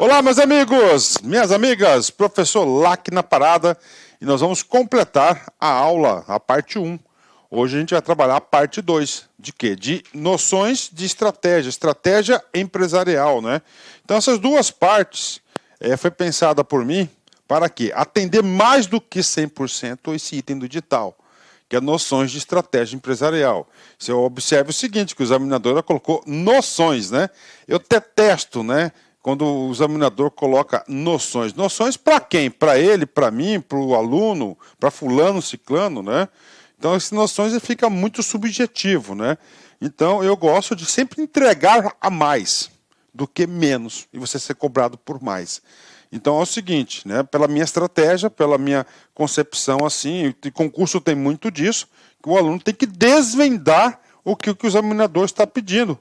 Olá, meus amigos, minhas amigas, professor Lac na parada, e nós vamos completar a aula, a parte 1. Hoje a gente vai trabalhar a parte 2. De quê? De noções de estratégia, estratégia empresarial, né? Então essas duas partes foi pensada por mim para quê? Atender mais do que 100% esse item do edital, que é noções de estratégia empresarial. Você observa o seguinte, que o examinador colocou noções, né? Eu detesto, né? Quando o examinador coloca noções. Noções para quem? Para ele, para mim, para o aluno, para fulano, ciclano, né? Então, essas noções fica muito subjetivo, né? Então, eu gosto de sempre entregar a mais do que menos e você ser cobrado por mais. Então, é o seguinte, né? Pela minha estratégia, pela minha concepção, assim, e concurso tem muito disso, que o aluno tem que desvendar o que o examinador está pedindo.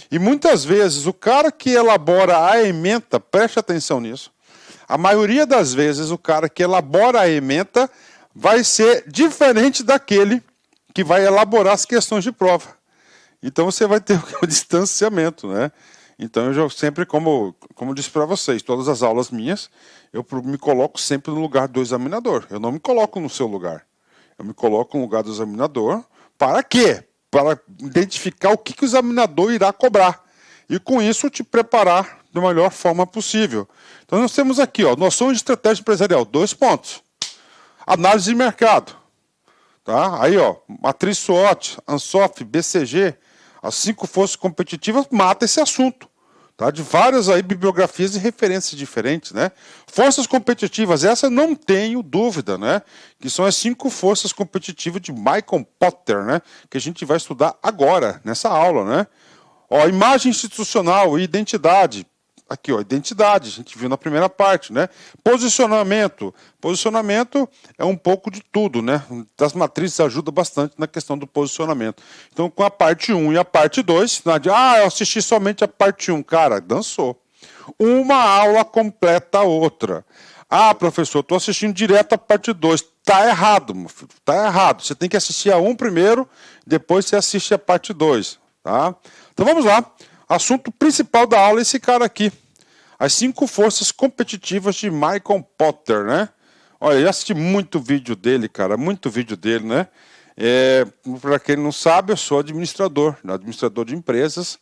E muitas vezes o cara que elabora a ementa, preste atenção nisso, a maioria das vezes o cara que elabora a ementa vai ser diferente daquele que vai elaborar as questões de prova. Então você vai ter um distanciamento, né? Então eu já sempre, como disse para vocês, todas as aulas minhas, eu me coloco sempre no lugar do examinador. Eu não me coloco no seu lugar. Eu me coloco no lugar do examinador. Para quê? Para identificar o que o examinador irá cobrar. E com isso te preparar da melhor forma possível. Então nós temos aqui, ó, noção de estratégia empresarial, 2 pontos. Análise de mercado. Tá? Aí, ó, matriz SWOT, ANSOF, BCG, as 5 forças competitivas, mata esse assunto. Tá? De várias aí bibliografias e referências diferentes, né? Forças competitivas, essa não tenho dúvida, né? Que são as 5 forças competitivas de Michael Potter, né? Que a gente vai estudar agora, nessa aula, né? Ó, imagem institucional e identidade. Aqui, ó, identidade, a gente viu na primeira parte, né? Posicionamento. Posicionamento é um pouco de tudo, né? Das matrizes ajuda bastante na questão do posicionamento. Então, com a parte 1 e a parte 2, eu assisti somente a parte 1. Cara, dançou. Uma aula completa a outra. Ah, professor, estou assistindo direto a parte 2. Tá errado, meu filho. Tá errado. Você tem que assistir a 1 primeiro, depois você assiste a parte 2. Tá? Então vamos lá. Assunto principal da aula é esse cara aqui. As 5 forças competitivas de Michael Potter, né? Olha, eu assisti muito vídeo dele, cara. Muito vídeo dele, né? Para quem não sabe, eu sou administrador de empresas.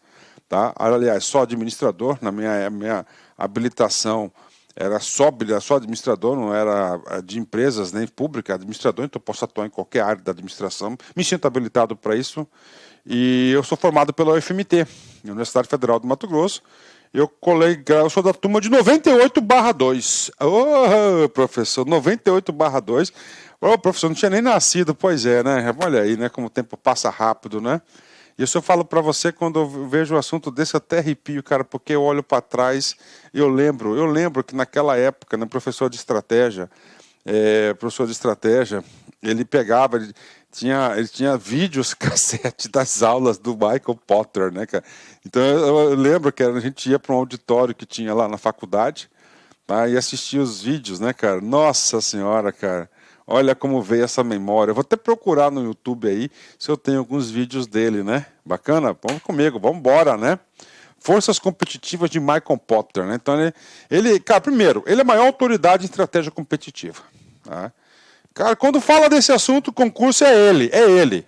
Tá? Aliás, só administrador. Na minha habilitação era só administrador, não era de empresas nem pública, administrador, então eu posso atuar em qualquer área da administração. Me sinto habilitado para isso. E eu sou formado pela UFMT, Universidade Federal do Mato Grosso. Eu sou da turma de 98/2. Ô, professor, 98/2. Ô, professor, não tinha nem nascido, pois é, né? Olha aí, né? Como o tempo passa rápido, né? E isso eu falo para você quando eu vejo um assunto desse, até arrepio, cara, porque eu olho para trás e eu lembro que naquela época, né, professor de estratégia, ele pegava, ele tinha vídeos cassete das aulas do Michael Potter, né, cara? Então eu lembro que a gente ia para um auditório que tinha lá na faculdade, tá, e assistia os vídeos, né, cara? Nossa senhora, cara. Olha como veio essa memória. Eu vou até procurar no YouTube aí se eu tenho alguns vídeos dele, né? Bacana? Vamos comigo, vamos embora, né? Forças competitivas de Michael Potter, né? Então cara, primeiro, ele é a maior autoridade em estratégia competitiva. Tá? Cara, quando fala desse assunto, o concurso é ele,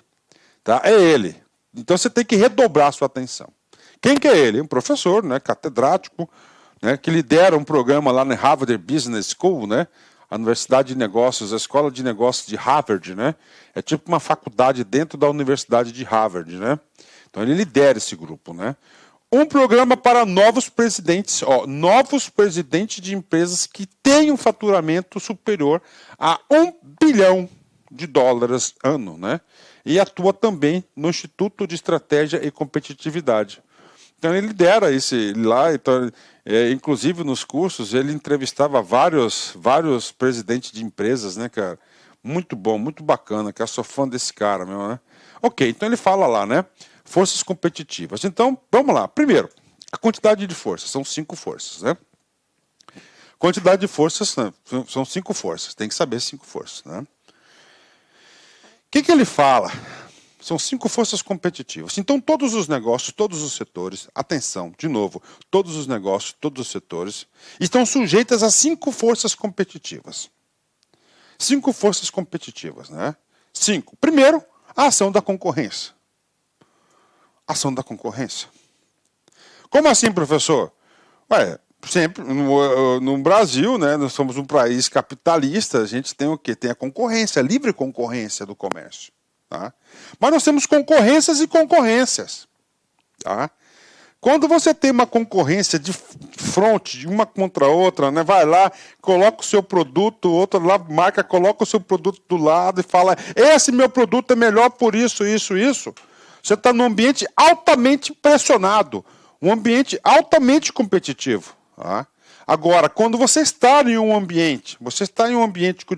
tá? É ele. Então você tem que redobrar a sua atenção. Quem que é ele? Um professor, né? Catedrático, né? Que lidera um programa lá na Harvard Business School, né? A Universidade de Negócios, a Escola de Negócios de Harvard, né? É tipo uma faculdade dentro da Universidade de Harvard, né? Então ele lidera esse grupo, né? Um programa para novos presidentes, novos presidentes de empresas que têm um faturamento superior a $1 bilhão ano, né? E atua também no Instituto de Estratégia e Competitividade. Então ele lidera esse lá, então, inclusive nos cursos ele entrevistava vários presidentes de empresas, né, cara? Muito bom, muito bacana, que eu sou fã desse cara mesmo, né? Ok, então ele fala lá, né? Forças competitivas. Então, vamos lá. Primeiro, a quantidade de forças, são 5 forças, né? Quantidade de forças, né? São 5 forças, tem que saber 5 forças, né? O que ele fala? São 5 forças competitivas. Então, todos os negócios, todos os setores, atenção, de novo, todos os negócios, todos os setores, estão sujeitos a 5 forças competitivas. 5 forças competitivas, né? 5. Primeiro, a ação da concorrência. Ação da concorrência. Como assim, professor? Ué, sempre no Brasil, né, nós somos um país capitalista, a gente tem o quê? Tem a concorrência, a livre concorrência do comércio. Tá? Mas nós temos concorrências e concorrências. Tá? Quando você tem uma concorrência de frente, de uma contra a outra, né, vai lá, coloca o seu produto, outra lá, marca, coloca o seu produto do lado e fala: esse meu produto é melhor por isso, isso, isso. Você está num ambiente altamente pressionado, um ambiente altamente competitivo. Tá? Agora, quando você está em um ambiente,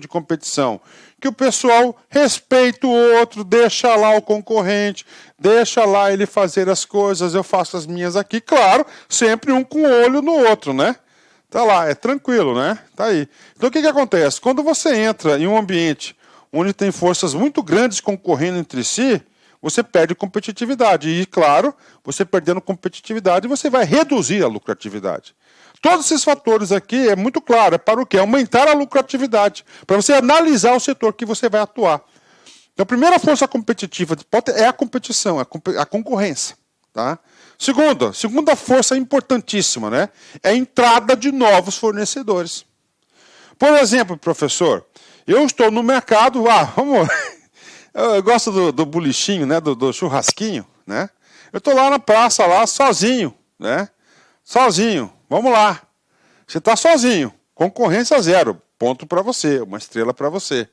de competição, que o pessoal respeita o outro, deixa lá o concorrente, deixa lá ele fazer as coisas, eu faço as minhas aqui, claro, sempre um com o olho no outro, né? Tá lá, é tranquilo, né? Tá aí. Então o que acontece? Quando você entra em um ambiente onde tem forças muito grandes concorrendo entre si, você perde competitividade. E, claro, você perdendo competitividade, você vai reduzir a lucratividade. Todos esses fatores aqui é muito claro, é para o quê? Aumentar a lucratividade, para você analisar o setor que você vai atuar. Então, a primeira força competitiva é a competição, a concorrência. Tá? Segunda força importantíssima, né? É a entrada de novos fornecedores. Por exemplo, professor, eu estou no mercado, eu gosto do bolichinho, né? Do churrasquinho, né? Eu estou lá na praça, lá sozinho, né? Sozinho. Vamos lá. Você está sozinho. Concorrência zero. Ponto para você. Uma estrela para você.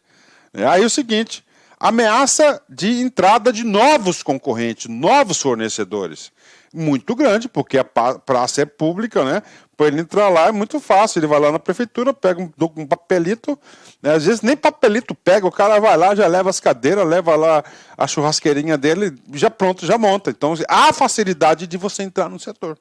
Aí é o seguinte. Ameaça de entrada de novos concorrentes, novos fornecedores. Muito grande, porque a praça é pública, né? Para ele entrar lá é muito fácil. Ele vai lá na prefeitura, pega um papelito, né? Às vezes nem papelito pega, o cara vai lá, já leva as cadeiras, leva lá a churrasqueirinha dele, já pronto, já monta. Então, há facilidade de você entrar no setor.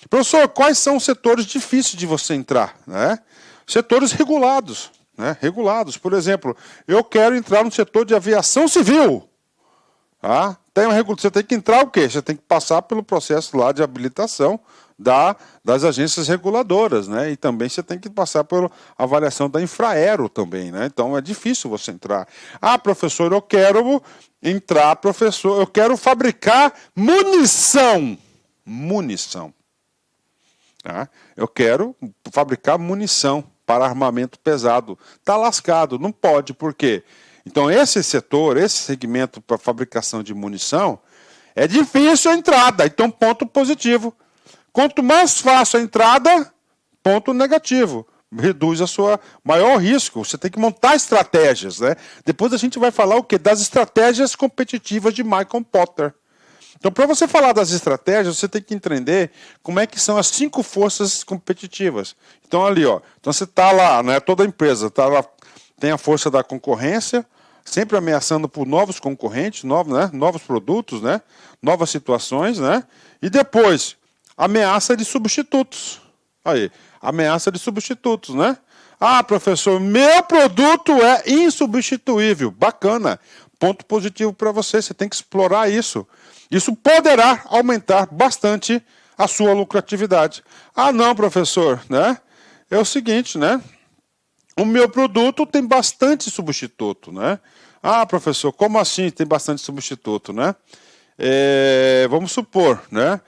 Professor, quais são os setores difíceis de você entrar? Né? Setores regulados. Né? Regulados. Por exemplo, eu quero entrar no setor de aviação civil. Tá? Você tem que entrar o quê? Você tem que passar pelo processo lá de habilitação das agências reguladoras. Né? E também você tem que passar pela avaliação da Infraero também. Né? Então é difícil você entrar. Ah, professor, eu quero entrar, professor, eu quero fabricar munição. Munição. Tá? Eu quero fabricar munição para armamento pesado. Está lascado, não pode, por quê? Então esse setor, esse segmento para fabricação de munição, é difícil a entrada, então ponto positivo. Quanto mais fácil a entrada, ponto negativo. Reduz a sua maior risco. Você tem que montar estratégias. Né? Depois a gente vai falar o quê? Das estratégias competitivas de Michael Porter. Então, para você falar das estratégias, você tem que entender como é que são as 5 forças competitivas. Então, ali, ó, então você está lá, né, toda a empresa tá lá, tem a força da concorrência, sempre ameaçando por novos concorrentes, novos produtos, né, novas situações, né, e depois, ameaça de substitutos. Aí, ameaça de substitutos, né? Ah, professor, meu produto é insubstituível. Bacana. Ponto positivo para você, você tem que explorar isso. Isso poderá aumentar bastante a sua lucratividade. Ah, não, professor, né? É o seguinte, né? O meu produto tem bastante substituto, né? Ah, professor, como assim tem bastante substituto, né? Vamos supor, né?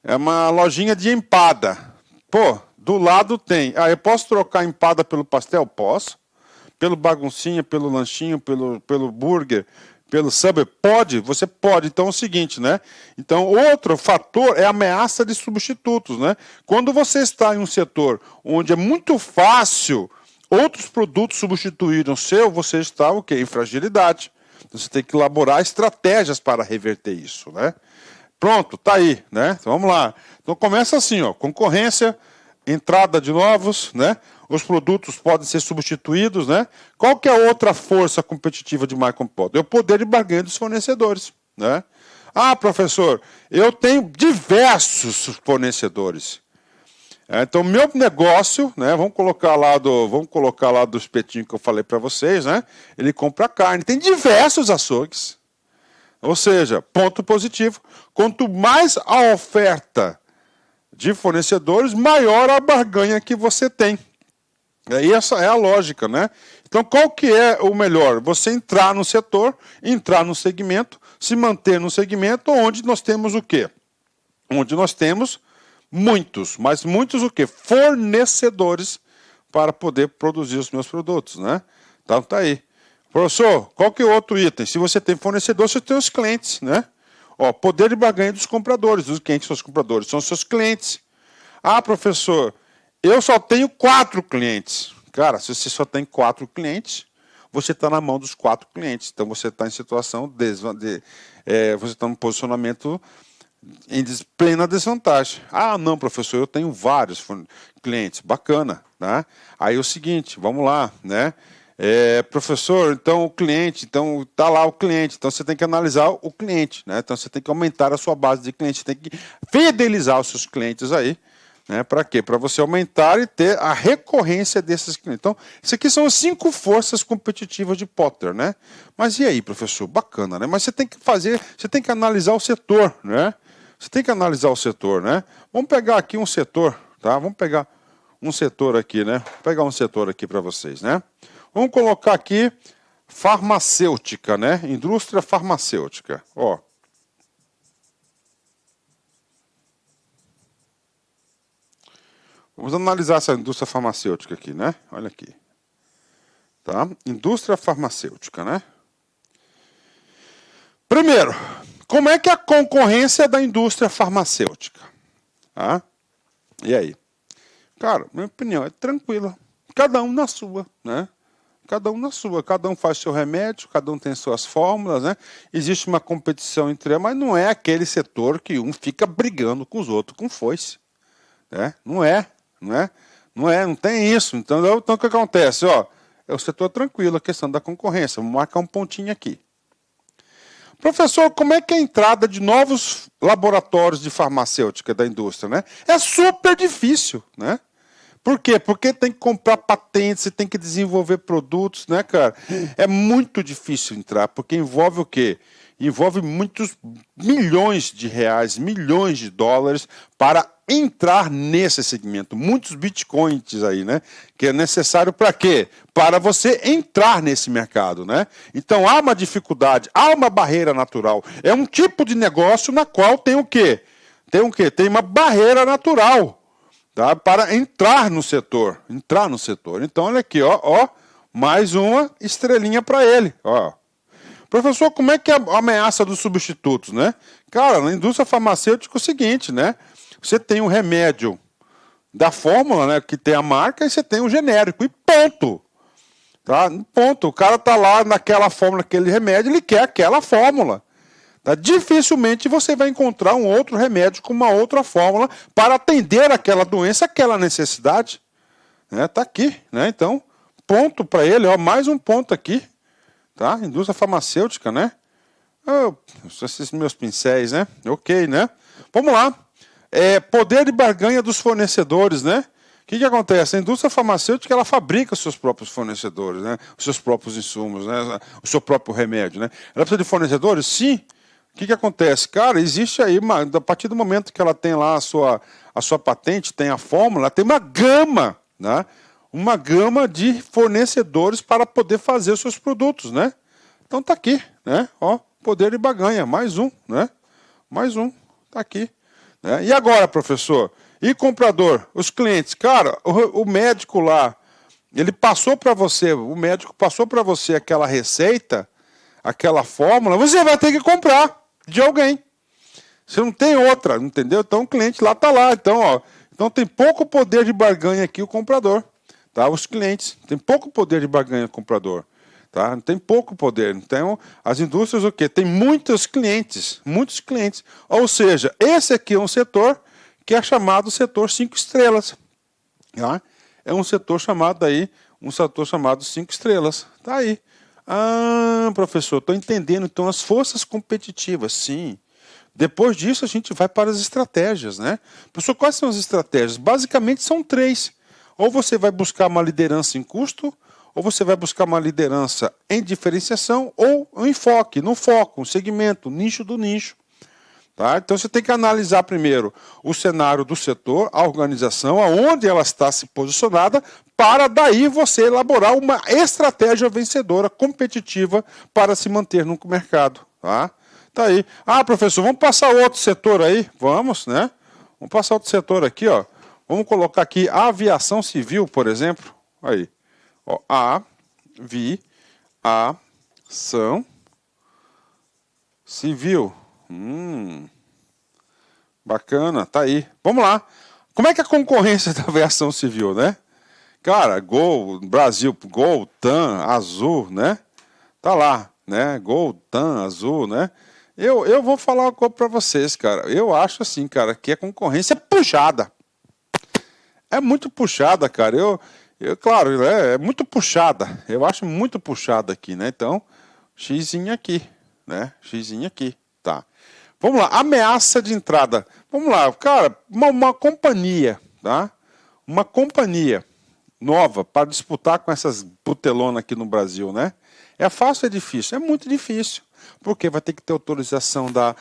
É uma lojinha de empada. Pô, do lado tem. Ah, eu posso trocar a empada pelo pastel? Posso. Pelo baguncinha, pelo lanchinho, pelo burger, pelo Subway? Pode, você pode. Então é o seguinte, né? Então, outro fator é a ameaça de substitutos, né? Quando você está em um setor onde é muito fácil outros produtos substituírem o seu, você está o quê? Em fragilidade. Você tem que elaborar estratégias para reverter isso, né? Pronto, tá aí, né? Então, vamos lá. Então começa assim, ó, concorrência, entrada de novos, né? Os produtos podem ser substituídos, né? Qual que é a outra força competitiva de Michael Porter? É o poder de barganha dos fornecedores, né? Ah, professor, eu tenho diversos fornecedores. Então, meu negócio, né? Vamos colocar lá do espetinho que eu falei para vocês, né? Ele compra carne. Tem diversos açougues. Ou seja, ponto positivo. Quanto mais a oferta de fornecedores, maior a barganha que você tem. E essa é a lógica, né? Então, qual que é o melhor? Você entrar no setor, entrar no segmento, se manter no segmento onde nós temos o quê? Onde nós temos muitos, mas muitos o quê? Fornecedores para poder produzir os meus produtos, né? Então, tá aí. Professor, qual que é o outro item? Se você tem fornecedor, você tem os clientes, né? Ó, poder de barganha dos compradores. Os clientes são os compradores, são os seus clientes. Ah, professor, eu só tenho 4 clientes. Cara, se você só tem 4 clientes, você está na mão dos 4 clientes. Então, você está em situação você está num posicionamento em plena desvantagem. Ah, não, professor, eu tenho vários clientes. Bacana, né? Aí é o seguinte, vamos lá, né? Professor, então o cliente, então está lá o cliente, então você tem que analisar o cliente, né? Então você tem que aumentar a sua base de clientes, tem que fidelizar os seus clientes aí, né? Para quê? Para você aumentar e ter a recorrência desses clientes. Então, isso aqui são as 5 forças competitivas de Potter, né? Mas e aí, professor? Bacana, né? Mas você tem que analisar o setor, né? Você tem que analisar o setor, né? Vamos pegar aqui um setor, tá? Vamos pegar um setor aqui, né? Vou pegar um setor aqui para vocês, né? Vamos colocar aqui farmacêutica, né? Indústria farmacêutica. Ó. Vamos analisar essa indústria farmacêutica aqui, né? Olha aqui. Tá? Indústria farmacêutica, né? Primeiro, como é que é a concorrência da indústria farmacêutica? Tá? E aí? Cara, minha opinião é tranquila. Cada um na sua, né? Cada um na sua, cada um faz seu remédio, cada um tem suas fórmulas, né? Existe uma competição entre eles, mas não é aquele setor que um fica brigando com os outros com foice, né? Não tem isso. Então o que acontece? Ó, é o setor tranquilo, a questão da concorrência. Vamos marcar um pontinho aqui. Professor, como é que é a entrada de novos laboratórios de farmacêutica da indústria, né? É super difícil, né? Por quê? Porque tem que comprar patentes, você tem que desenvolver produtos, né, cara? É muito difícil entrar, porque envolve o quê? Envolve muitos milhões de reais, milhões de dólares para entrar nesse segmento. Muitos bitcoins aí, né? Que é necessário para quê? Para você entrar nesse mercado, né? Então há uma dificuldade, há uma barreira natural. É um tipo de negócio na qual tem o quê? Tem uma barreira natural. Tá? Para entrar no setor. Então, olha aqui, ó, mais uma estrelinha para ele. Ó. Professor, como é que é a ameaça dos substitutos, né? Cara, na indústria farmacêutica é o seguinte, né? Você tem um remédio da fórmula, né, que tem a marca, e você tem um genérico, e ponto. Tá? Ponto. O cara tá lá naquela fórmula, aquele remédio, ele quer aquela fórmula. Tá? Dificilmente você vai encontrar um outro remédio com uma outra fórmula para atender aquela doença, aquela necessidade. Tá aqui, né? Então, ponto para ele, ó, mais um ponto aqui. Tá? Indústria farmacêutica, né? Esses meus pincéis, né? Ok, né? Vamos lá. Poder de barganha dos fornecedores, né? O que acontece? A indústria farmacêutica, ela fabrica os seus próprios fornecedores, né? Os seus próprios insumos, né? O seu próprio remédio, né? Ela precisa de fornecedores? Sim. O que acontece? Cara, existe aí, a partir do momento que ela tem lá a sua patente, tem a fórmula, ela tem uma gama, né? Uma gama de fornecedores para poder fazer os seus produtos, né? Então tá aqui, né? Ó, poder de barganha, mais um, né? Mais um, tá aqui. Né? E agora, professor? E comprador? Os clientes? Cara, o médico lá, ele passou para você, o médico passou para você aquela receita, aquela fórmula, você vai ter que comprar de alguém. Você não tem outra, entendeu? Então o cliente lá está lá. Então tem pouco poder de barganha aqui o comprador. Tá? Os clientes. Tem pouco poder de barganha o comprador. Tá? Tem pouco poder. Então, as indústrias o quê? Tem muitos clientes. Muitos clientes. Ou seja, esse aqui é um setor que é chamado setor 5 estrelas. Tá? É um setor chamado 5 estrelas. Tá aí. Ah, professor, estou entendendo. Então, as forças competitivas, sim. Depois disso, a gente vai para as estratégias, né? Professor, quais são as estratégias? Basicamente, são 3. Ou você vai buscar uma liderança em custo, ou você vai buscar uma liderança em diferenciação ou um enfoque, no foco, um segmento, nicho do nicho. Tá? Então você tem que analisar primeiro o cenário do setor, a organização, aonde ela está se posicionada, para daí você elaborar uma estratégia vencedora, competitiva, para se manter no mercado. Tá? Tá aí. Ah, professor, vamos passar outro setor aí? Vamos, né? Vamos passar outro setor aqui, ó. Vamos colocar aqui a aviação civil, por exemplo. Aí. Ó, aviação civil. Bacana, tá aí. Vamos lá. Como é que é a concorrência da aviação civil, né? Cara, Gol, Brasil, Gol, TAM, Azul, né? Tá lá, né? Gol, TAM, Azul, né? Eu vou falar uma coisa pra vocês, cara. Eu acho assim, cara, que a concorrência é puxada. É muito puxada, cara. Claro, né? É muito puxada. Eu acho muito puxada aqui, né? Então, xizinho aqui, né? Xizinho aqui, tá. Vamos lá, ameaça de entrada. Vamos lá, cara, uma companhia, tá? Uma companhia nova para disputar com essas butelonas aqui no Brasil, né? É fácil ou é difícil? É muito difícil. Porque vai ter que ter autorização da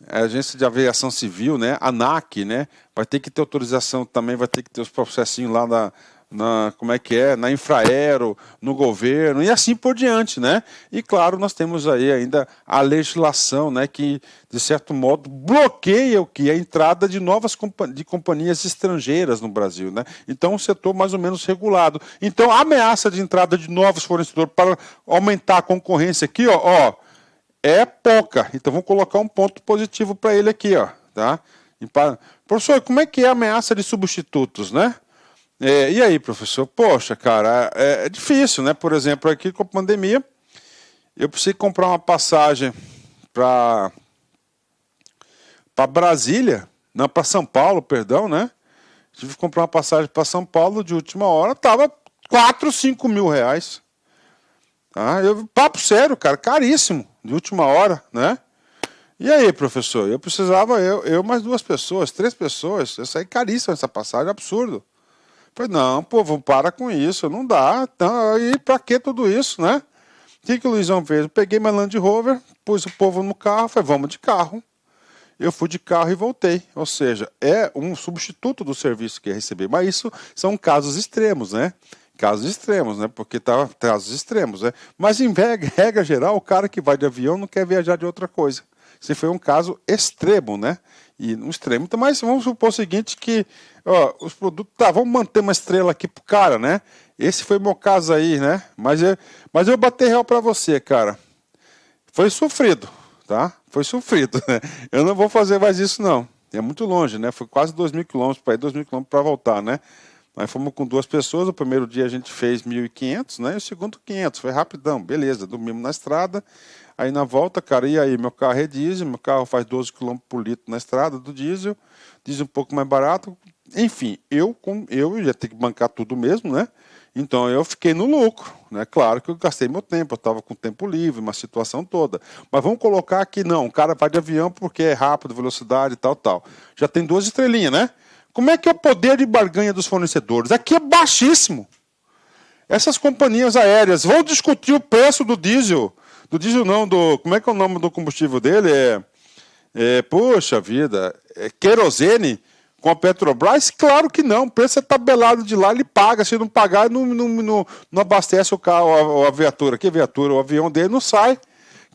Agência de Aviação Civil, né? ANAC, né? Vai ter que ter autorização também, vai ter que ter os processinhos lá na Infraero, no governo e assim por diante, né? E claro, nós temos aí ainda a legislação, né, que de certo modo bloqueia a entrada de companhias estrangeiras no Brasil, né? Então, um setor mais ou menos regulado. Então, a ameaça de entrada de novos fornecedores para aumentar a concorrência aqui, ó, é pouca. Então, vamos colocar um ponto positivo para ele aqui, ó, tá? Professor, como é que é a ameaça de substitutos, né? E aí, professor? Poxa, cara, é difícil, né? Por exemplo, aqui com a pandemia, eu precisei comprar uma passagem para Brasília, não, para São Paulo, perdão, né? Tive que comprar uma passagem para São Paulo de última hora, tava 4, 5 mil reais. Tá? Papo sério, cara, caríssimo, de última hora, né? E aí, professor? Eu precisava, eu mais 2 pessoas, 3 pessoas, eu saí caríssimo essa passagem, absurdo. Falei, não, povo, para com isso, não dá. Então, e pra que tudo isso, né? O que o Luizão fez? Eu peguei meu Land Rover, pus o povo no carro, falei, vamos de carro. Eu fui de carro e voltei. Ou seja, é um substituto do serviço que ia receber. Mas isso são casos extremos, né? Casos extremos, né? Porque tá casos extremos, né? Mas em regra geral, o cara que vai de avião não quer viajar de outra coisa. Se foi um caso extremo, né? E um extremo. Então, mas vamos supor o seguinte, que ó, os produtos, tá, vamos manter uma estrela aqui pro cara, né? Esse foi o meu caso aí, né? Mas eu bati real para você, cara. Foi sofrido, tá? Foi sofrido, né? Eu não vou fazer mais isso, não. É muito longe, né? Foi quase 2.000 quilômetros para ir, 2.000 quilômetros para voltar, né? Nós fomos com 2 pessoas, o primeiro dia a gente fez 1.500, né? E o segundo 500, foi rapidão, beleza, dormimos na estrada. Aí na volta, cara, e aí? Meu carro é diesel, meu carro faz 12 km por litro na estrada do diesel um pouco mais barato. Enfim, eu ia ter que bancar tudo mesmo, né? Então eu fiquei no lucro, né? Claro que eu gastei meu tempo, eu estava com tempo livre, uma situação toda. Mas vamos colocar aqui, não, o cara vai de avião porque é rápido, velocidade e tal, tal. Já tem 2 estrelinhas, né? Como é que é o poder de barganha dos fornecedores? Aqui é baixíssimo. Essas companhias aéreas vão discutir o preço do diesel. Do diesel não, como é que é o nome do combustível dele? Poxa vida, querosene com a Petrobras? Claro que não, o preço é tabelado de lá, ele paga, se não pagar, não abastece o carro, a viatura. Que viatura? O avião dele não sai. O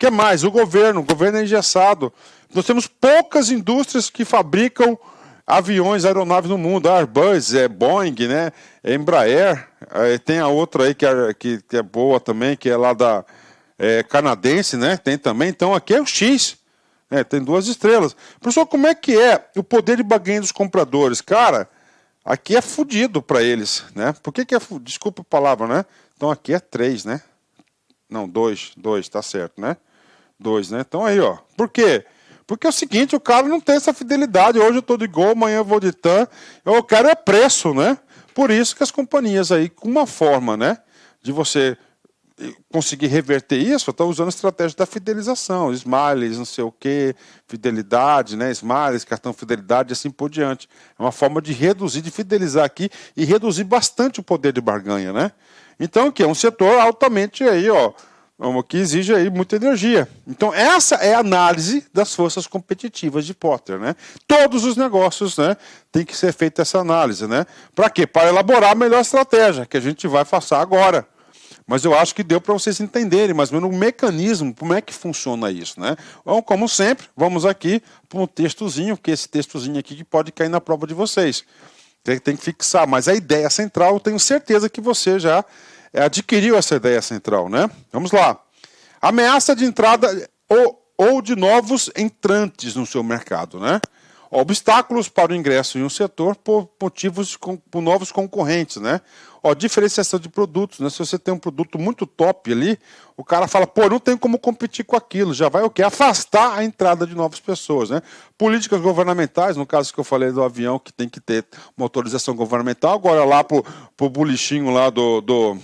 que mais? O governo é engessado. Nós temos poucas indústrias que fabricam aviões, aeronaves no mundo, Airbus, Boeing, né? Embraer, tem a outra aí que é boa também, que é lá da canadense, né? Tem também, então aqui é o X, né? Tem 2 estrelas. Professor, como é que é o poder de barganha dos compradores? Cara, aqui é fudido para eles, né? Por que é desculpa a palavra, né? Então aqui é 3, né? Não, 2, tá certo, né? 2, né? Então aí, ó. Por quê? Porque é o seguinte, o cara não tem essa fidelidade. Hoje eu estou de Gol, amanhã eu vou de TAM. Eu quero preço, né? Por isso que as companhias aí, com uma forma, né, de você conseguir reverter isso, eu estou usando a estratégia da fidelização, smileys, não sei o que, fidelidade, né? Smileys, cartão fidelidade e assim por diante. É uma forma de reduzir, de fidelizar aqui e reduzir bastante o poder de barganha, né? Então, o que é um setor altamente aí, ó, que exige aí muita energia. Então, essa é a análise das forças competitivas de Porter, né? Todos os negócios, né, tem que ser feita essa análise, né? Para quê? Para elaborar a melhor estratégia, que a gente vai passar agora. Mas eu acho que deu para vocês entenderem mais ou menos o mecanismo, como é que funciona isso, né? Então, como sempre, vamos aqui para um textozinho, que é esse textozinho aqui que pode cair na prova de vocês. Tem que fixar, mas a ideia central, eu tenho certeza que você já adquiriu essa ideia central, né? Vamos lá. Ameaça de entrada ou de novos entrantes no seu mercado, né? Obstáculos para o ingresso em um setor por motivos por novos concorrentes, né? Diferenciação de produtos, né? Se você tem um produto muito top ali, o cara fala, pô, não tem como competir com aquilo, já vai o quê? Afastar a entrada de novas pessoas, né? Políticas governamentais, no caso que eu falei do avião, que tem que ter uma autorização governamental, agora lá pro bolichinho lá do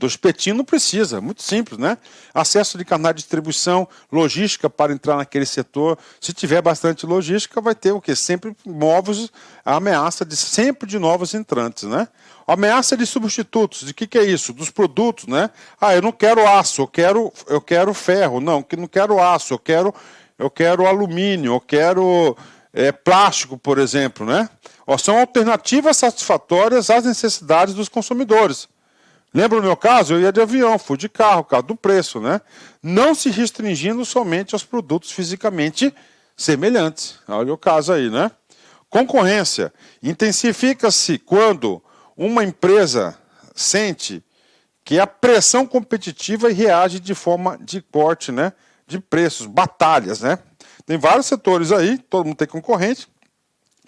espetinho não precisa, muito simples, né? Acesso de canal de distribuição, logística para entrar naquele setor. Se tiver bastante logística, vai ter o quê? Sempre novos, a ameaça sempre de novos entrantes, né? Ameaça de substitutos, de que é isso? Dos produtos, né? Eu não quero aço, eu quero ferro. Não, que não quero aço, eu quero alumínio, eu quero plástico, por exemplo, né? São alternativas satisfatórias às necessidades dos consumidores. Lembra no meu caso? Eu ia de avião, fui de carro, por causa do preço, né? Não se restringindo somente aos produtos fisicamente semelhantes. Olha o caso aí, né? Concorrência. Intensifica-se quando uma empresa sente que a pressão competitiva reage de forma de corte, né? De preços, batalhas, né? Tem vários setores aí, todo mundo tem concorrente,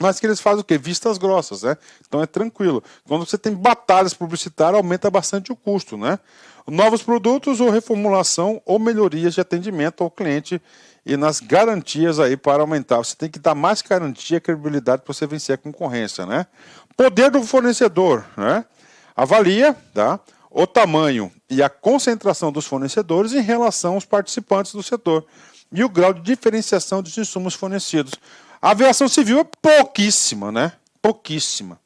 mas que eles fazem o quê? Vistas grossas, né? Então é tranquilo. Quando você tem batalhas publicitárias, aumenta bastante o custo, né? Novos produtos ou reformulação ou melhorias de atendimento ao cliente e nas garantias aí para aumentar. Você tem que dar mais garantia e credibilidade para você vencer a concorrência, né? Poder do fornecedor, né? Avalia, tá? O tamanho e a concentração dos fornecedores em relação aos participantes do setor e o grau de diferenciação dos insumos fornecidos. A aviação civil é pouquíssima, né? Pouquíssima.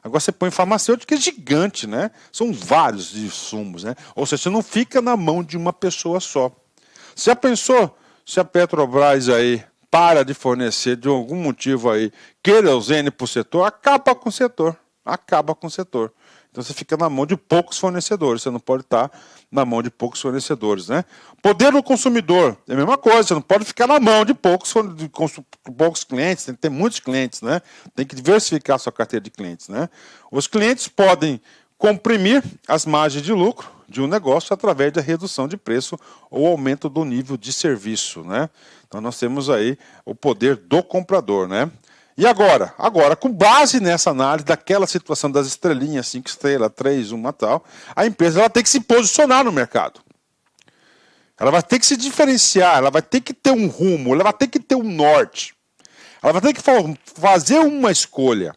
Agora você põe farmacêutico, que é gigante, né? São vários insumos, né? Ou seja, você não fica na mão de uma pessoa só. Você já pensou se a Petrobras aí para de fornecer, de algum motivo aí, querosene para o setor? Acaba com o setor. Acaba com o setor. Então você fica na mão de poucos fornecedores, você não pode estar na mão de poucos fornecedores, né? Poder do consumidor, é a mesma coisa, você não pode ficar na mão de poucos clientes, tem que ter muitos clientes, né? Tem que diversificar a sua carteira de clientes, né? Os clientes podem comprimir as margens de lucro de um negócio através da redução de preço ou aumento do nível de serviço, né? Então nós temos aí o poder do comprador, né? E agora? Agora, com base nessa análise daquela situação das estrelinhas, 5 estrelas, 3, 1 tal, a empresa ela tem que se posicionar no mercado. Ela vai ter que se diferenciar, ela vai ter que ter um rumo, ela vai ter que ter um norte. Ela vai ter que fazer uma escolha.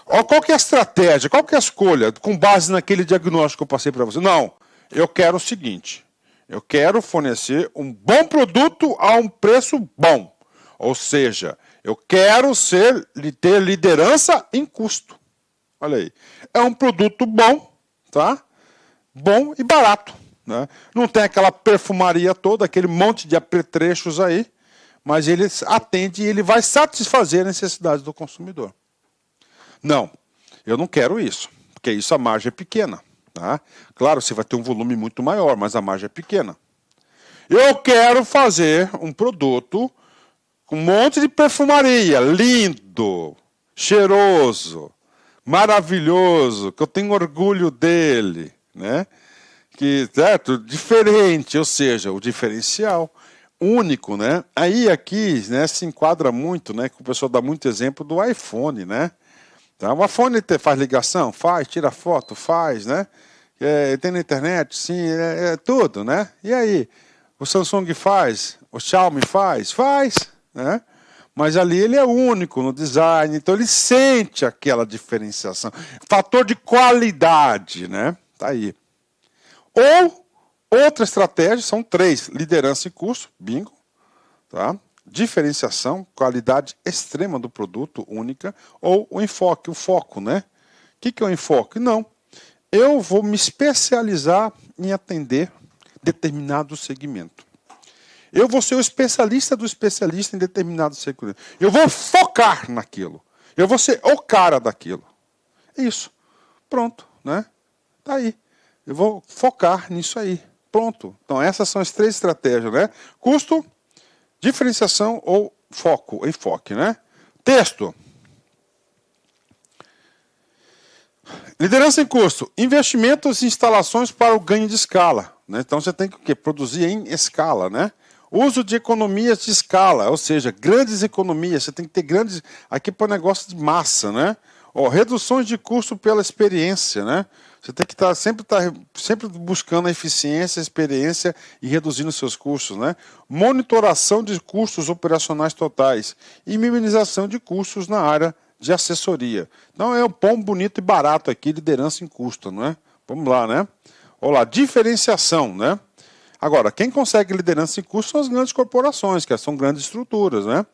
Qual que é a estratégia? Qual que é a escolha com base naquele diagnóstico que eu passei para você? Não, eu quero o seguinte, eu quero fornecer um bom produto a um preço bom. Ou seja, eu quero ter liderança em custo. Olha aí. É um produto bom, tá? Bom e barato, né? Não tem aquela perfumaria toda, aquele monte de apetrechos aí, mas ele atende e ele vai satisfazer a necessidade do consumidor. Não, eu não quero isso, porque isso a margem é pequena, tá? Claro, você vai ter um volume muito maior, mas a margem é pequena. Eu quero fazer um produto com um monte de perfumaria, lindo, cheiroso, maravilhoso, que eu tenho orgulho dele, né? Que, certo? Diferente, ou seja, o diferencial, único, né? Aí aqui, né, se enquadra muito, né? Que o pessoal dá muito exemplo do iPhone, né? Tá? O iPhone faz ligação? Faz, tira foto? Faz, né? Tem na internet? Sim, tudo, né? E aí? O Samsung faz? O Xiaomi faz? Faz, né? Mas ali ele é único no design, então ele sente aquela diferenciação. Fator de qualidade, né? Tá aí. Ou outra estratégia, são 3. Liderança e custo, bingo. Tá? Diferenciação, qualidade extrema do produto, única. Ou o enfoque, o foco, né? O que é o enfoque? Não. Eu vou me especializar em atender determinado segmento. Eu vou ser o especialista do especialista em determinado segmento. Eu vou focar naquilo. Eu vou ser o cara daquilo. Isso. Pronto, né? Tá aí. Eu vou focar nisso aí. Pronto. Então essas são as 3 estratégias, né? Custo, diferenciação ou foco, enfoque, né? Texto. Liderança em custo. Investimentos e instalações para o ganho de escala. Né? Então você tem que o quê? Produzir em escala, né? Uso de economias de escala, ou seja, grandes economias. Você tem que ter grandes... Aqui para o negócio de massa, né? Reduções de custo pela experiência, né? Você tem que sempre buscando a eficiência, a experiência e reduzindo seus custos, né? Monitoração de custos operacionais totais e minimização de custos na área de assessoria. Então é um pão bonito e barato aqui, liderança em custo, não é? Vamos lá, né? Olha lá, diferenciação, né? Agora, quem consegue liderança em custo são as grandes corporações, que são grandes estruturas, né?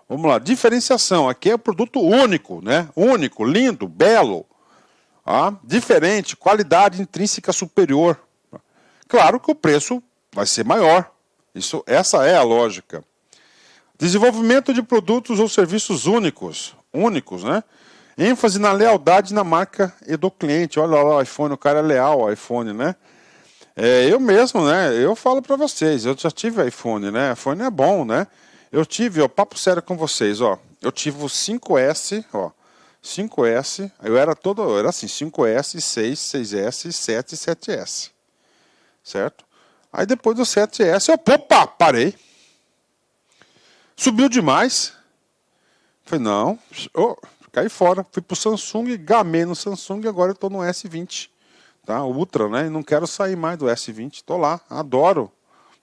Vamos lá, diferenciação. Aqui é produto único, né? Único, lindo, belo, diferente, qualidade intrínseca superior. Claro que o preço vai ser maior. Essa é a lógica. Desenvolvimento de produtos ou serviços únicos, né? ênfase na lealdade na marca e do cliente. Olha lá o iPhone, o cara é leal ao iPhone, né? Eu mesmo, né? Eu falo para vocês, eu já tive iPhone, né? iPhone é bom, né? Eu tive, papo sério com vocês, eu tive o 5S, 5S, eu era assim, 5S, 6, 6S, 7 e 7S, certo? Aí depois do 7S, parei. Subiu demais. Falei, não, caí fora. Fui pro Samsung, gamei no Samsung e agora eu estou no S20. Tá? Ultra, né? E não quero sair mais do S20. Estou lá, adoro.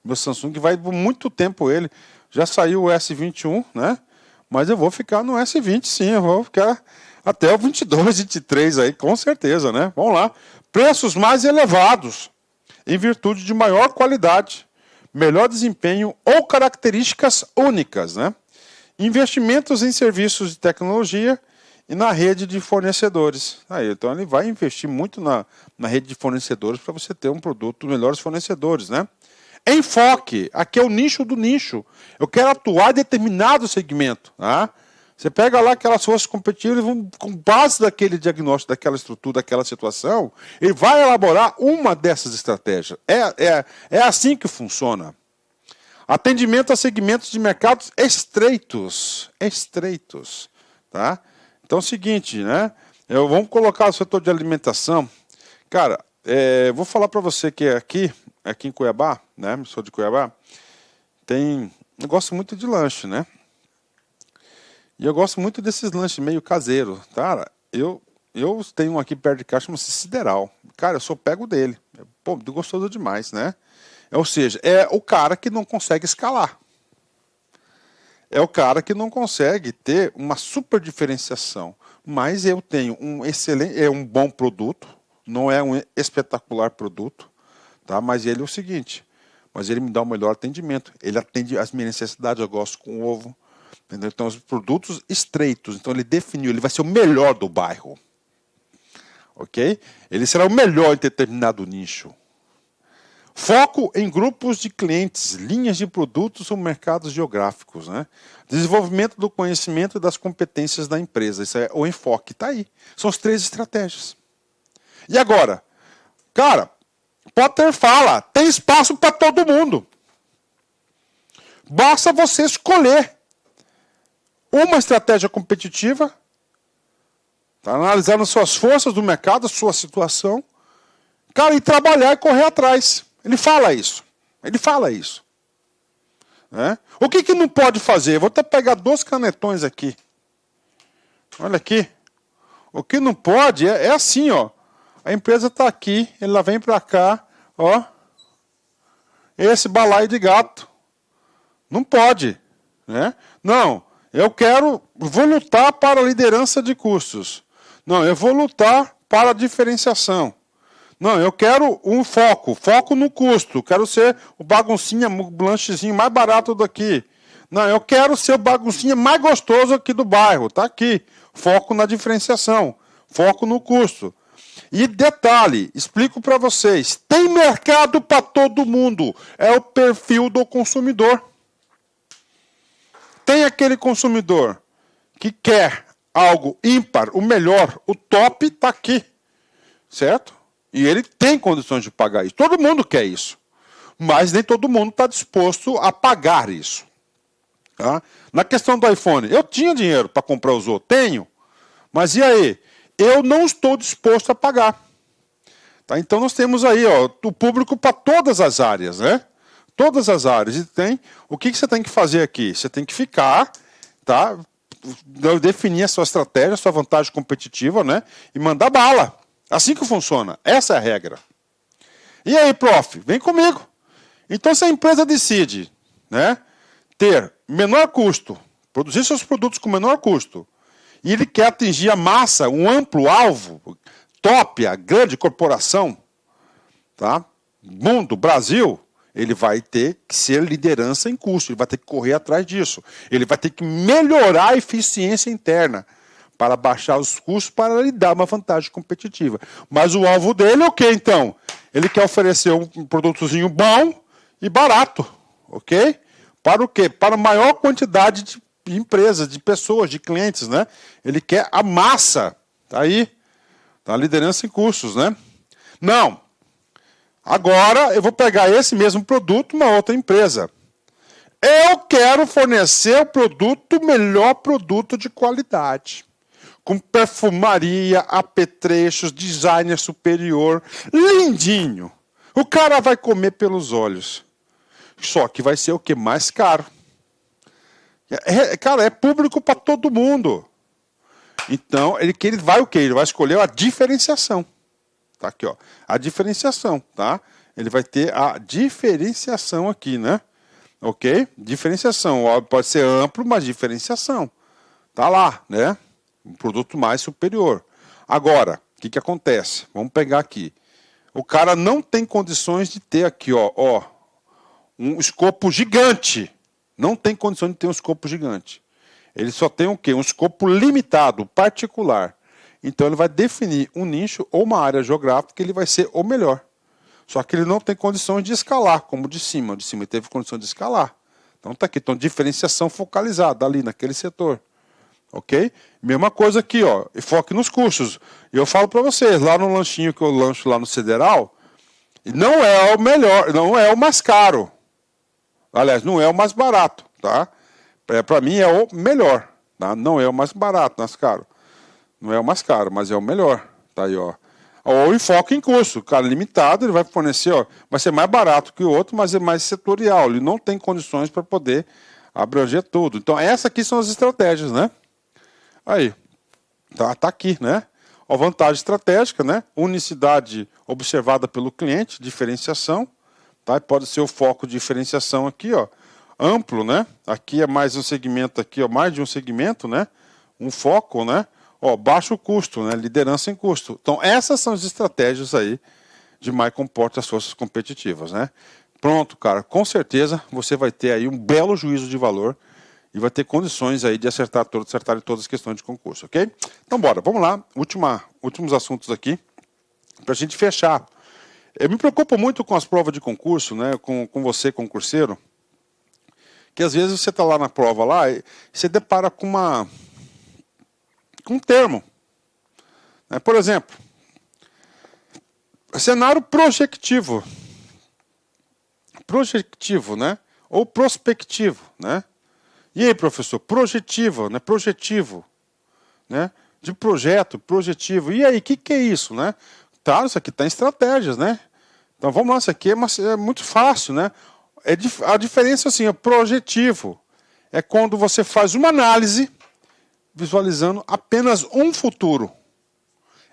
Meu Samsung vai por muito tempo ele. Já saiu o S21, né? Mas eu vou ficar no S20 sim, eu vou ficar até o 22, 23 aí, com certeza, né? Vamos lá. Preços mais elevados, em virtude de maior qualidade, melhor desempenho ou características únicas, né? Investimentos em serviços de tecnologia e na rede de fornecedores. Então ele vai investir muito na rede de fornecedores para você ter um produto, melhores fornecedores, né? Enfoque, aqui é o nicho do nicho. Eu quero atuar em determinado segmento. Tá? Você pega lá aquelas forças competitivas, com base daquele diagnóstico, daquela estrutura, daquela situação, ele vai elaborar uma dessas estratégias. É assim que funciona. Atendimento a segmentos de mercados estreitos. Tá? Então é o seguinte, né? Vamos colocar o setor de alimentação. Cara, vou falar para você que aqui em Cuiabá, né? Sou de Cuiabá, eu gosto muito de lanche, né? E eu gosto muito desses lanches meio caseiros, tá? Eu tenho um aqui perto de casa, chama-se Sideral. Cara, eu só pego dele. Pô, gostoso demais, né? Ou seja, é o cara que não consegue escalar. É o cara que não consegue ter uma super diferenciação. Mas eu tenho um bom produto, não é um espetacular produto, tá? Mas ele é o seguinte, ele me dá o melhor atendimento. Ele atende as minhas necessidades, eu gosto com ovo. Entendeu? Então, os produtos estreitos. Então, ele vai ser o melhor do bairro. Ok? Ele será o melhor em determinado nicho. Foco em grupos de clientes, linhas de produtos ou mercados geográficos. Né? Desenvolvimento do conhecimento e das competências da empresa. Isso é o enfoque. Está aí. São as 3 estratégias. E agora? Cara, Potter fala, tem espaço para todo mundo. Basta você escolher uma estratégia competitiva, tá? Analisando suas forças do mercado, sua situação, cara, e trabalhar e correr atrás. Ele fala isso. Né? O que não pode fazer? Vou até pegar 2 canetões aqui. Olha aqui. O que não pode é assim, ó. A empresa está aqui, ela vem para cá, ó. Esse balaio de gato. Não pode. Né? Não, vou lutar para a liderança de custos. Não, eu vou lutar para a diferenciação. Não, eu quero um foco no custo. Quero ser o baguncinha, o lanchezinho mais barato daqui. Não, eu quero ser o baguncinha mais gostoso aqui do bairro. Tá aqui. Foco na diferenciação. Foco no custo. E detalhe, explico para vocês. Tem mercado para todo mundo. É o perfil do consumidor. Tem aquele consumidor que quer algo ímpar, o melhor, o top está aqui. Certo? E ele tem condições de pagar isso. Todo mundo quer isso. Mas nem todo mundo está disposto a pagar isso. Tá? Na questão do iPhone, eu tinha dinheiro para comprar os outros? Tenho. Mas e aí? Eu não estou disposto a pagar. Tá? Então nós temos aí o público para todas as áreas, né? Todas as áreas. E tem, o que você tem que fazer aqui? Você tem que ficar, tá? Definir a sua estratégia, a sua vantagem competitiva, né? E mandar bala. Assim que funciona. Essa é a regra. E aí, prof, vem comigo. Então, se a empresa decide, né, ter menor custo, produzir seus produtos com menor custo, e ele quer atingir a massa, um amplo alvo, top, a grande corporação, tá? Mundo, Brasil, ele vai ter que ser liderança em custo, ele vai ter que correr atrás disso. Ele vai ter que melhorar a eficiência interna para baixar os custos, para lhe dar uma vantagem competitiva. Mas o alvo dele é o que, então? Ele quer oferecer um produtozinho bom e barato, ok? Para o quê? Para a maior quantidade de empresas, de pessoas, de clientes, né? Ele quer a massa, tá aí, tá a liderança em custos, né? Não, agora eu vou pegar esse mesmo produto, uma outra empresa. Eu quero fornecer o produto, o melhor produto de qualidade. Com perfumaria, apetrechos, designer superior, lindinho. O cara vai comer pelos olhos. Só que vai ser o que? Mais caro. Cara, é público para todo mundo. Então, ele vai o quê? Ele vai escolher a diferenciação. Tá aqui, ó. A diferenciação, tá? Ele vai ter a diferenciação aqui, né? Ok? Diferenciação. Pode ser amplo, mas diferenciação. Tá lá, né? Um produto mais superior. Agora, o que acontece? Vamos pegar aqui. O cara não tem condições de ter aqui, ó, um escopo gigante. Não tem condições de ter um escopo gigante. Ele só tem o quê? Um escopo limitado, particular. Então ele vai definir um nicho ou uma área geográfica que ele vai ser o melhor. Só que ele não tem condições de escalar, como o de cima. O de cima ele teve condição de escalar. Então está aqui. Então diferenciação focalizada ali naquele setor. Ok? Mesma coisa aqui, ó. E foque nos custos. E eu falo para vocês, lá no lanchinho que eu lancho lá no Sideral, não é o melhor, não é o mais caro. Aliás, não é o mais barato, tá? Para mim é o melhor, tá? Não é o mais barato, mais caro. Não é o mais caro, mas é o melhor. Tá aí, ó. Ou enfoque em custo. Cara, limitado, ele vai fornecer, ó, vai ser mais barato que o outro, mas é mais setorial. Ele não tem condições para poder abranger tudo. Então, essas aqui são as estratégias, né? Aí, tá aqui, né? A vantagem estratégica, né? Unicidade observada pelo cliente, diferenciação, tá? Pode ser o foco de diferenciação aqui, ó, amplo, né? Aqui é mais um segmento aqui, ó, mais de um segmento, né? Um foco, né? Ó, baixo custo, né? Liderança em custo. Então, essas são as estratégias aí de mais comporta as forças competitivas, né? Pronto, cara, com certeza você vai ter aí um belo juízo de valor e vai ter condições aí de acertar em todas as questões de concurso, ok? Então, bora, vamos lá. Últimos assuntos aqui, para a gente fechar. Eu me preocupo muito com as provas de concurso, né? Com você, concurseiro, que às vezes você está lá na prova lá e você depara com um termo. Né? Por exemplo, cenário projectivo. Projectivo, né? Ou prospectivo, né? E aí, professor, projetivo, né? Projetivo, né? De projeto, projetivo. E aí, o que é isso, né? Tá, isso aqui está em estratégias, né? Então vamos lá, isso aqui é muito fácil, né? A diferença assim, é projetivo. É quando você faz uma análise visualizando apenas um futuro.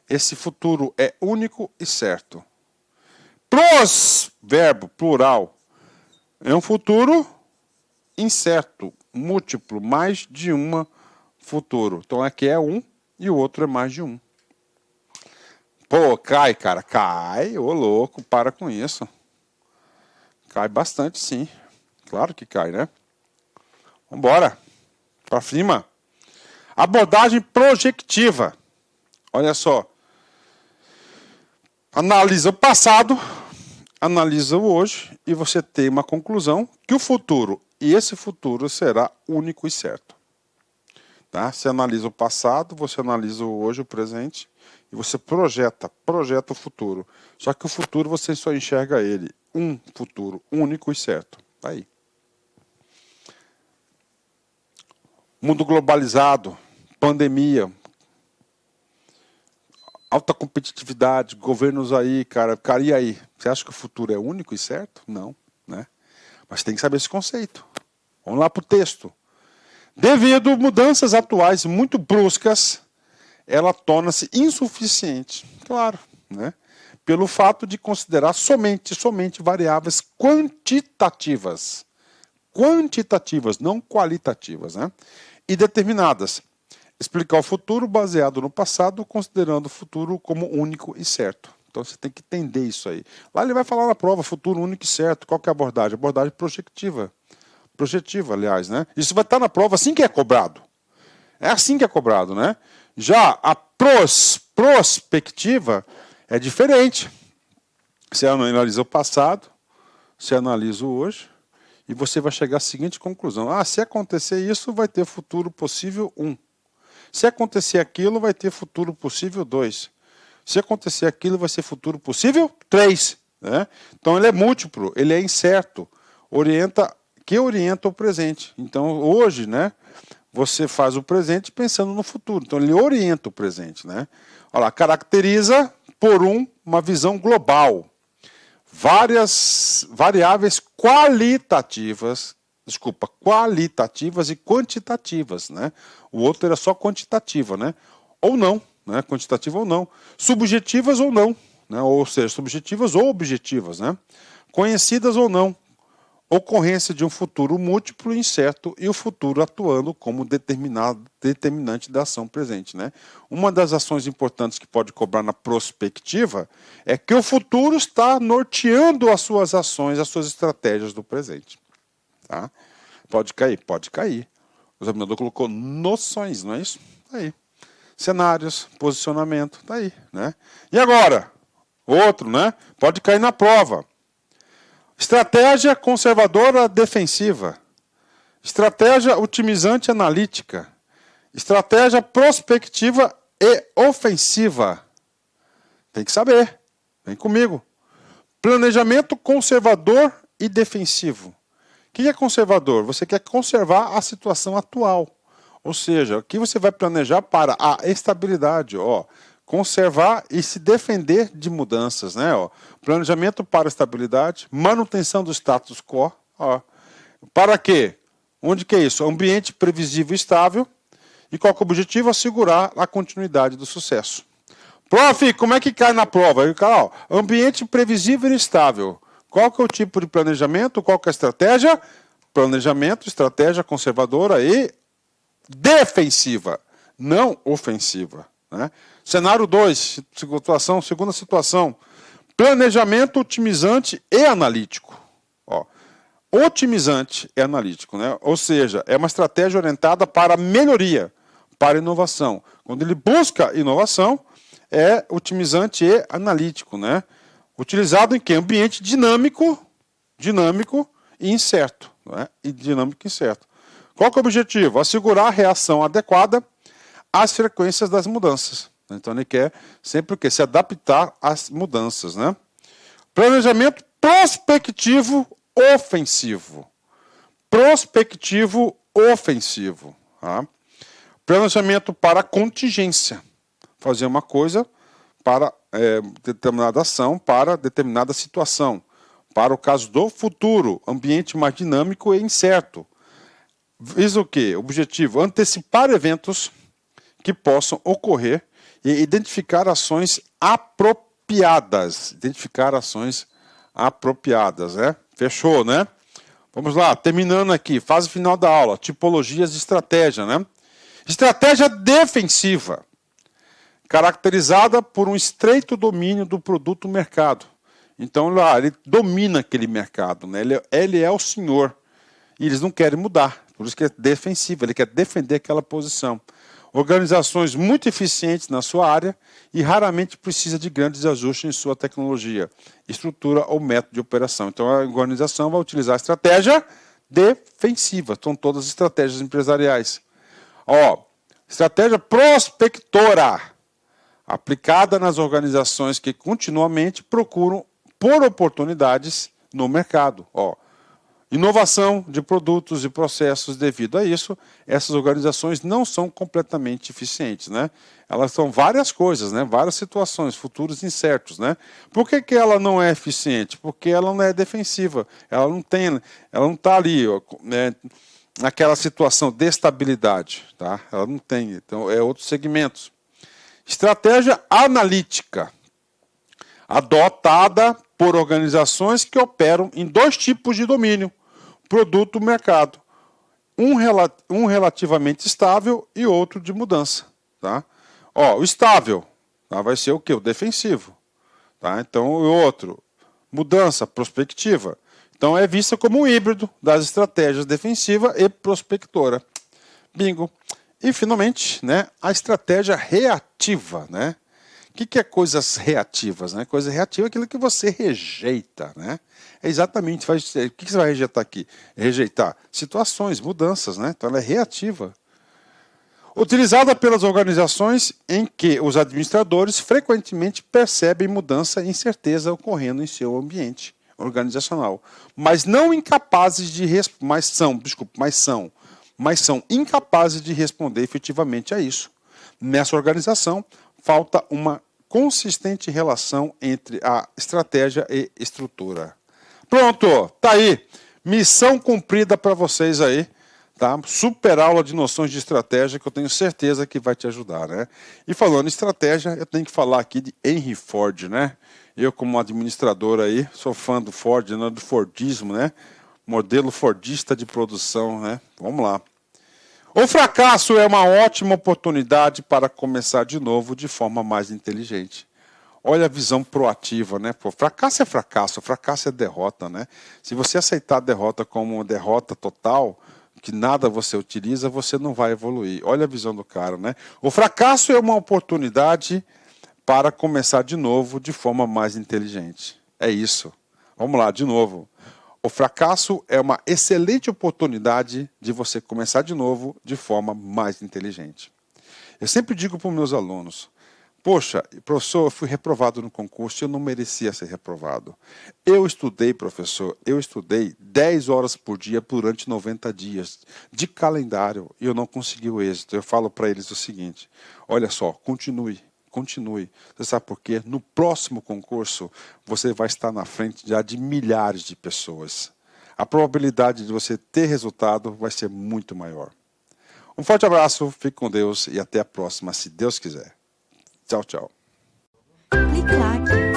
Esse futuro é único e certo. Verbo plural, é um futuro incerto, múltiplo, mais de um futuro. Então aqui é um e o outro é mais de um. Pô, cai, cara, cai. Ô, louco, para com isso. Cai bastante, sim. Claro que cai, né? Vambora. Pra cima. Abordagem projetiva. Olha só. Analisa o passado, analisa o hoje e você tem uma conclusão que o futuro, e esse futuro será único e certo. Tá? Você analisa o passado, você analisa o hoje, o presente, e você projeta o futuro. Só que o futuro você só enxerga ele, um futuro único e certo. Tá aí. Mundo globalizado, pandemia, alta competitividade, governos aí, cara, e aí? Você acha que o futuro é único e certo? Não, né? Mas tem que saber esse conceito. Vamos lá para o texto. Devido a mudanças atuais muito bruscas, ela torna-se insuficiente, claro, né? Pelo fato de considerar somente variáveis quantitativas, não qualitativas, né? E determinadas. Explicar o futuro baseado no passado, considerando o futuro como único e certo. Então você tem que entender isso aí. Lá ele vai falar na prova, futuro único e certo. Qual que é a abordagem? Abordagem projetiva. Projetiva, aliás, né? Isso vai estar na prova assim que é cobrado. É assim que é cobrado, né? Já a prospectiva é diferente. Você analisa o passado, você analisa o hoje, e você vai chegar à seguinte conclusão. Ah, se acontecer isso, vai ter futuro possível 1. Se acontecer aquilo, vai ter futuro possível 2. Se acontecer aquilo, vai ser futuro possível 3. Né? Então ele é múltiplo, ele é incerto, orienta o presente. Então hoje, né, você faz o presente pensando no futuro. Então ele orienta o presente. Né? Olha lá, caracteriza por uma visão global. Várias variáveis qualitativas e quantitativas, né? O outro era só quantitativa, né? Ou não, né? Quantitativa ou não. Subjetivas ou não, né? Ou seja, subjetivas ou objetivas, né? Conhecidas ou não. Ocorrência de um futuro múltiplo e incerto e o futuro atuando como determinante da ação presente, né? Uma das ações importantes que pode cobrar na prospectiva é que o futuro está norteando as suas ações, as suas estratégias do presente. Tá? Pode cair. O examinador colocou noções, não é isso? Tá aí. Cenários, posicionamento, tá aí, né? E agora? Outro, né? Pode cair na prova. Estratégia conservadora defensiva. Estratégia otimizante analítica. Estratégia prospectiva e ofensiva. Tem que saber. Vem comigo. Planejamento conservador e defensivo. O que é conservador? Você quer conservar a situação atual. Ou seja, aqui você vai planejar para a estabilidade, ó. Conservar e se defender de mudanças, né? Ó. Planejamento para estabilidade, manutenção do status quo. Ó. Para quê? Onde que é isso? Ambiente previsível e estável. E qual que é o objetivo? Assegurar a continuidade do sucesso. Prof, como é que cai na prova? Ó, ambiente previsível e estável. Qual que é o tipo de planejamento? Qual que é a estratégia? Planejamento, estratégia conservadora e defensiva, não ofensiva. Né? Cenário 2, segunda situação. Planejamento otimizante e analítico. Ó, otimizante e analítico, né? Ou seja, é uma estratégia orientada para melhoria, para inovação. Quando ele busca inovação, é otimizante e analítico, né? Utilizado em que? Ambiente dinâmico e incerto. Né? E dinâmico e incerto. Qual que é o objetivo? Assegurar a reação adequada às frequências das mudanças. Então ele quer sempre o quê? Se adaptar às mudanças. Né? Planejamento prospectivo ofensivo. Prospectivo ofensivo. Tá? Planejamento para contingência. Fazer uma coisa para determinada ação, para determinada situação. Para o caso do futuro, ambiente mais dinâmico e incerto. Visa o quê? Objetivo: antecipar eventos que possam ocorrer e identificar ações apropriadas. Né? Fechou, né? Vamos lá, terminando aqui, fase final da aula, tipologias de estratégia, né? Estratégia defensiva. caracterizada por um estreito domínio do produto mercado. Então, lá, ele domina aquele mercado, né? Ele é o senhor. E eles não querem mudar. Por isso que é defensivo, ele quer defender aquela posição. Organizações muito eficientes na sua área e raramente precisa de grandes ajustes em sua tecnologia, estrutura ou método de operação. Então, a organização vai utilizar a estratégia defensiva. São todas estratégias empresariais. Estratégia prospectora, aplicada nas organizações que continuamente procuram por oportunidades no mercado. Inovação de produtos e processos. Devido a isso, essas organizações não são completamente eficientes, né? Elas são várias coisas, né? Várias situações, futuros incertos, né? Por que ela não é eficiente? Porque ela não é defensiva. Ela não está ali, né, naquela situação de estabilidade, tá? Ela não tem. Então, é outros segmentos. Estratégia analítica, adotada por organizações que operam em dois tipos de domínio: produto e mercado. Um relativamente estável e outro de mudança. Tá? O estável, tá, vai ser o quê? O defensivo. Tá? Então, o outro, mudança, prospectiva. Então, é vista como um híbrido das estratégias defensiva e prospectora. Bingo. E, finalmente, né, a estratégia reativa, né? O que é coisas reativas? Né? Coisa reativa é aquilo que você rejeita. Né? É exatamente, o que você vai rejeitar aqui? Rejeitar situações, mudanças, né? Então ela é reativa. Utilizada pelas organizações em que os administradores frequentemente percebem mudança e incerteza ocorrendo em seu ambiente organizacional, mas são incapazes de responder efetivamente a isso. Nessa organização, falta uma consistente relação entre a estratégia e estrutura. Pronto, tá aí. Missão cumprida para vocês aí, tá? Super aula de noções de estratégia que eu tenho certeza que vai te ajudar, né? E falando em estratégia, eu tenho que falar aqui de Henry Ford, né? Eu, como administrador aí, sou fã do Ford, né? Do Fordismo, né? Modelo Fordista de produção, né? Vamos lá. O fracasso é uma ótima oportunidade para começar de novo de forma mais inteligente. Olha a visão proativa, né? Fracasso é derrota, né? Se você aceitar a derrota como uma derrota total, que nada você utiliza, você não vai evoluir. Olha a visão do cara, né? O fracasso é uma oportunidade para começar de novo de forma mais inteligente. É isso. Vamos lá, de novo. O fracasso é uma excelente oportunidade de você começar de novo de forma mais inteligente. Eu sempre digo para os meus alunos: poxa, professor, eu fui reprovado no concurso e eu não merecia ser reprovado. Eu estudei, professor, 10 horas por dia durante 90 dias de calendário e eu não consegui o êxito. Eu falo para eles o seguinte: olha só, continue. Você sabe por quê? No próximo concurso, você vai estar na frente já de milhares de pessoas. A probabilidade de você ter resultado vai ser muito maior. Um forte abraço, fique com Deus e até a próxima, se Deus quiser. Tchau, tchau. Clique lá.